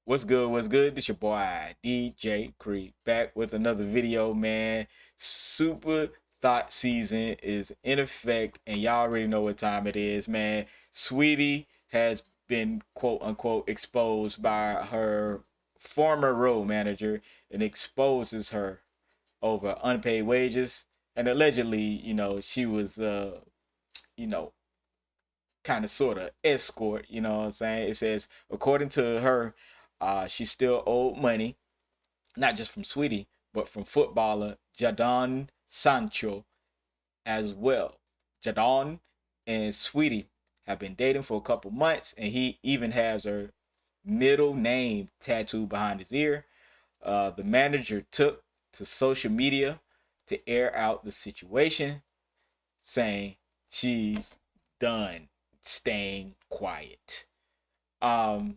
What's good? What's good? This your boy DJ Creep back with another video, man. Super thought season is in effect, and y'all already know what time it is, man. Sweetie has been quote unquote exposed by her former role manager and exposes her over unpaid wages. And allegedly, she was you know, kind of sort of escort, you know what I'm saying? It says, according to her, she still owed money, not just from Sweetie, but from footballer Jadon Sancho as well. Jadon and Sweetie have been dating for a couple months, and he even has her middle name tattooed behind his ear. The manager took to social media to air out the situation, saying she's done staying quiet. Um,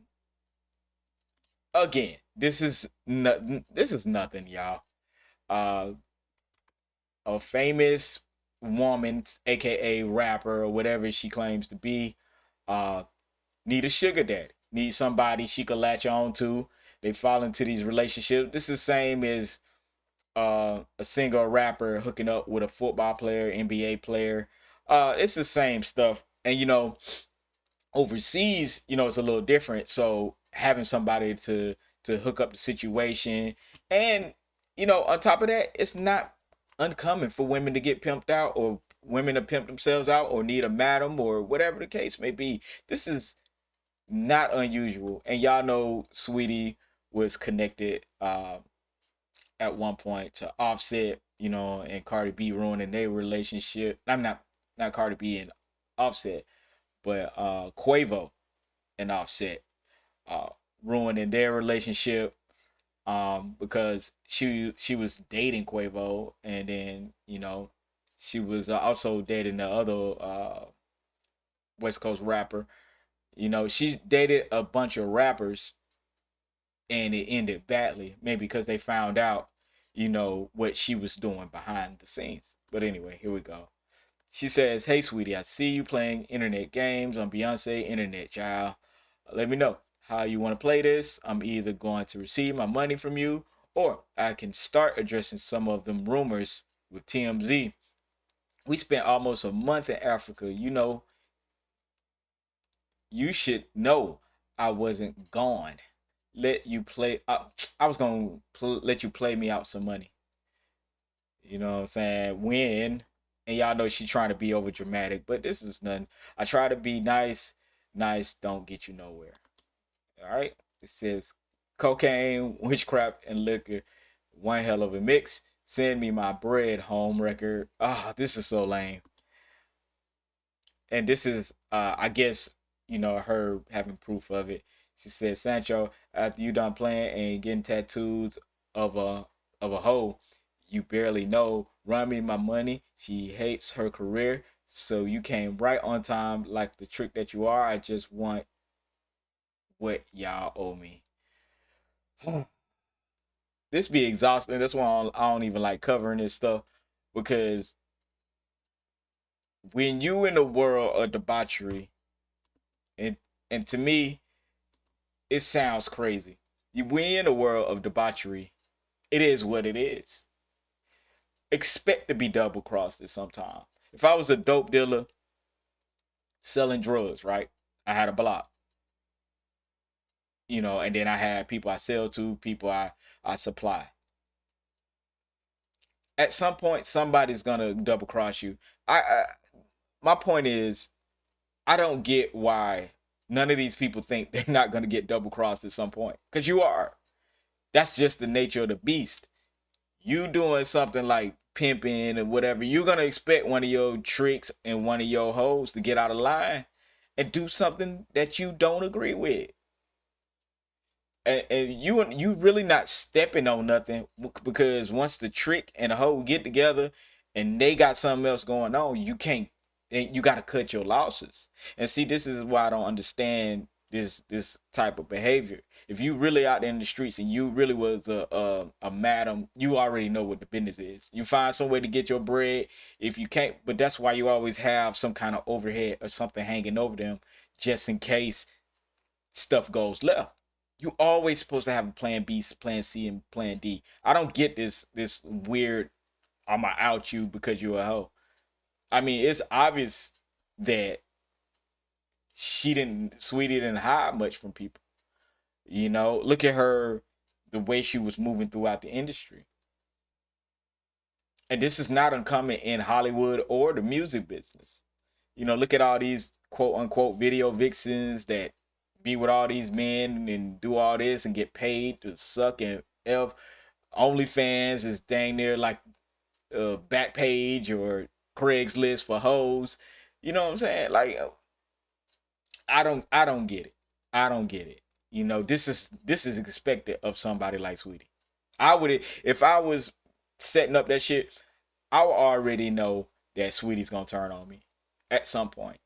Again, this is nothing, y'all. Uh, a famous woman, aka rapper or whatever she claims to be, uh, need a sugar daddy, need somebody she could latch on to. They fall into these relationships. This is the same as a singer or rapper hooking up with a football player, NBA player. It's the same stuff. And overseas, it's a little different. So having somebody to hook up the situation, and on top of that, it's not uncommon for women to get pimped out, or women to pimp themselves out, or need a madam, or whatever the case may be. This is not unusual, and y'all know Sweetie was connected at one point to Offset, and Cardi B ruining their relationship. I'm not Cardi B and Offset, but Quavo and Offset uh, ruining their relationship because she was dating Quavo, and then she was also dating the other West Coast rapper. She dated a bunch of rappers, and it ended badly, maybe because they found out what she was doing behind the scenes. But anyway, here we go. She says, "Hey, sweetie, I see you playing internet games on Beyonce Internet, child. Let me know how you want to play this. I'm either going to receive my money from you, or I can start addressing some of them rumors with TMZ. We spent almost a month in Africa. You should know I wasn't gone. Let you play. I was going to let you play me out some money. You know what I'm saying? When, and y'all know she trying to be over dramatic, but this is nothing. I try to be nice. Nice don't get you nowhere. All right. It says cocaine, witchcraft, and liquor. One hell of a mix. Send me my bread home record. Oh, this is so lame. And this is, I guess, her having proof of it. She said, Sancho, after you done playing and getting tattoos of a hoe you barely know, run me my money. She hates her career, so you came right on time, like the trick that you are. I just want what y'all owe me. This be exhausting. That's why I don't even like covering this stuff, because when you in the world of debauchery, and to me, it sounds crazy. We in a world of debauchery. It is what it is. Expect to be double crossed at some time. If I was a dope dealer selling drugs, right? I had a block, and then I had people I sell to, people I supply. At some point, somebody's gonna double cross you. I My point is, I don't get why none of these people think they're not gonna get double crossed at some point, because you are. That's just the nature of the beast. You doing something like pimping or whatever, you're gonna expect one of your tricks and one of your hoes to get out of line and do something that you don't agree with. And you really not stepping on nothing, because once the trick and the hoe get together and they got something else going on, you can't. You got to cut your losses. And see, this is why I don't understand this type of behavior. If you really out there in the streets and you really was a madam, you already know what the business is. You find some way to get your bread. If you can't, but that's why you always have some kind of overhead or something hanging over them, just in case stuff goes left. You always supposed to have a plan B, plan C, and plan D. I don't get this weird I'ma out you because you're a hoe. I mean, it's obvious that Sweetie didn't hide much from people. You know, look at her, the way she was moving throughout the industry. And this is not uncommon in Hollywood or the music business. You know, look at all these quote unquote video vixens that be with all these men and do all this and get paid to suck and F. OnlyFans is dang near like Backpage or Craigslist for hoes. You know what I'm saying? Like I don't get it. I don't get it. You know, this is expected of somebody like Sweetie. I would if I was setting up that shit, I would already know that Sweetie's gonna turn on me at some point.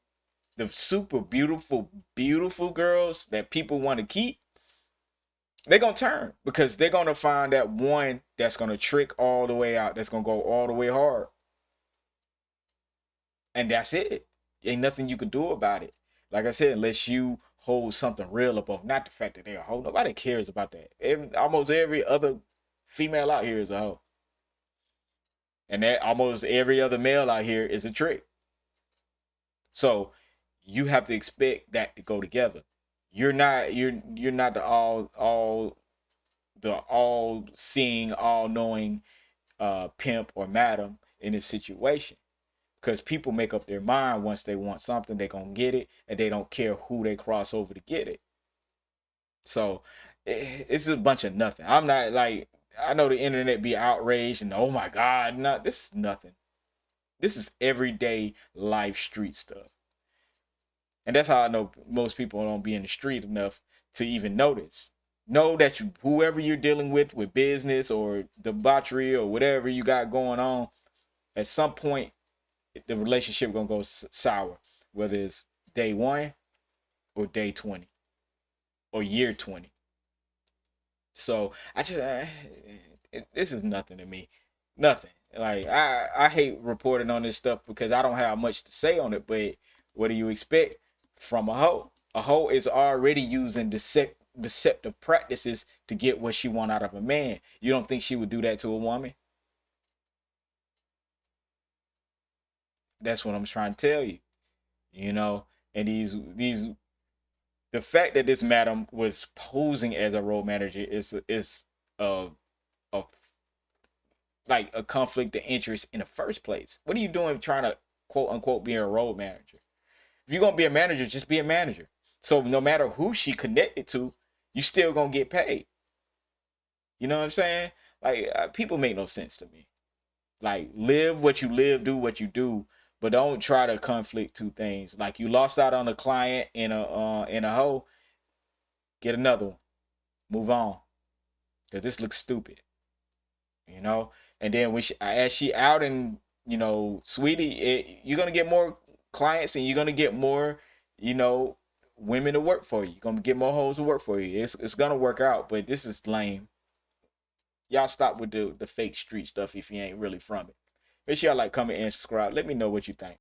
The super beautiful, beautiful girls that people want to keep, they're gonna turn because they're gonna find that one that's gonna trick all the way out, that's gonna go all the way hard. And that's it. Ain't nothing you can do about it. Like I said, unless you hold something real above, not the fact that they're a hoe. Nobody cares about that. Almost every other female out here is a hoe, and that almost every other male out here is a trick. So you have to expect that to go together. You're not the all seeing, all knowing pimp or madam in this situation. Because people make up their mind once they want something, they gonna get it, and they don't care who they cross over to get it. So it's a bunch of nothing. I'm not like I know the internet be outraged and oh my god, no, this is nothing. This is everyday life street stuff, and that's how I know most people don't be in the street enough to even notice. Know that whoever you're dealing with business or debauchery or whatever you got going on, at some point the relationship gonna go sour, whether it's day one or day 20 or year 20. So I just this is nothing to me, nothing. Like I hate reporting on this stuff because I don't have much to say on it. But what do you expect from a hoe? A hoe is already using deceptive practices to get what she want out of a man. You don't think she would do that to a woman? That's what I'm trying to tell you. You know, and these the fact that this madam was posing as a road manager is a, a like a conflict of interest in the first place. What are you doing trying to quote unquote be a road manager? If you're gonna be a manager, just be a manager. So no matter who she connected to, you still gonna get paid. You know what I'm saying? Like people make no sense to me. Like live what you live, do what you do, but don't try to conflict two things. Like you lost out on a client in a hoe, get another one. Move on. Cause this looks stupid, you know. And then when as she out and Sweetie, you're gonna get more clients and you're gonna get more, you know, women to work for you. You're gonna get more hoes to work for you. It's gonna work out, but this is lame. Y'all stop with the fake street stuff if you ain't really from it. Make sure y'all like, comment, and subscribe. Let me know what you think.